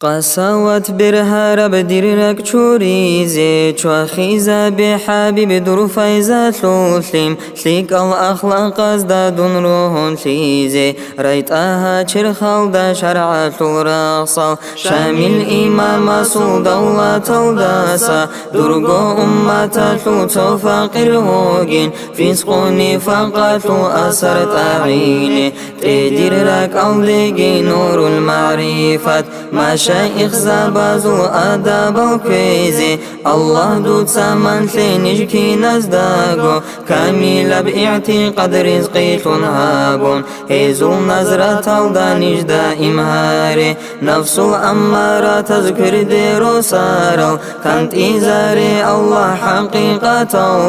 قساوت برها رب دیرک چوریزه چو خیزه به حبیب در فیضت لوسلیم سلیک الاخلاق از دادون روحون سیزه ریتها چرخال دا شرعت الرقصه شامل امام مسعود دولت الداسه درگو امت تو فقیر هوگین فسقونی فقط اثر تعیینه تدیر رک اولگی نور المعرفت مشايخ زبازو أدب وكويزي الله دوت سامن سينجكي نزداغو كامل باعتقاد رزقي تنهابون هزو نظرة الدانش دائم هاري نفسو أمارة تذكر ديرو سارو كانت إزاري الله حقيقة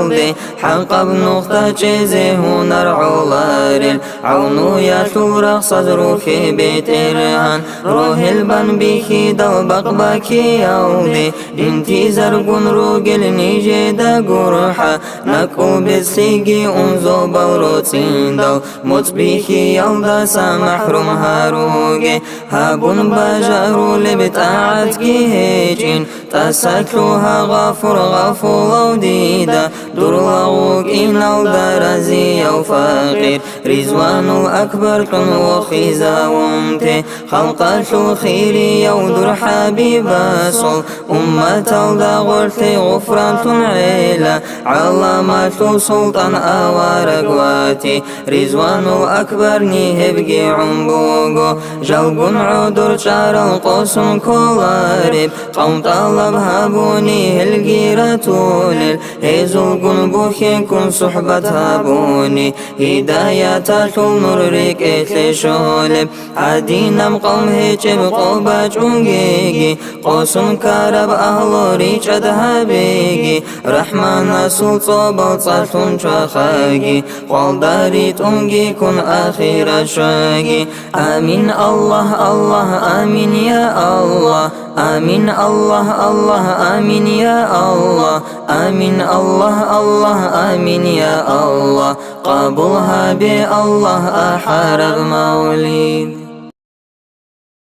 دي حق بنقطة جيزي هنر علاري عونو يتلو رقص روحي بيت إرهان روح البن بيخي دو بقباكي يودي انتي زرقون روغل نيجي دا قرحة نكو بسيجي انزو بوروتين دو موت بيخي يودا سامحروم هاروغي هابون باجارو لبتاعت هيجين تسكلوها غفور غفور وديدا درلغوك إنو درزي أو فقير رزوانو أكبر كن وخيزا ومتي خلقاتو خيري يودر حبيبا صل أمة الدغرتي غفران عيلة علامات سلطان أوارقواتي رزوانو أكبر نيهبقي عمبوغو جلبون عدر شار القسم كولارب قوم طلب هابوني الجيرة هزوغن بوخي كن صحبة هابوني هداية النور ريك اتلشولب عدينم قوم هيجب قوبة جونجيجي قوسم كارب أهلو ريش أدهابيجي رحمن سلطة بلطة شخاجي قلداري تونجي كن آخر شاجي آمين الله الله آمين يا الله آمين الله الله آمين يا الله آمين الله الله آمين يا الله قبولها بالله أحرق مولي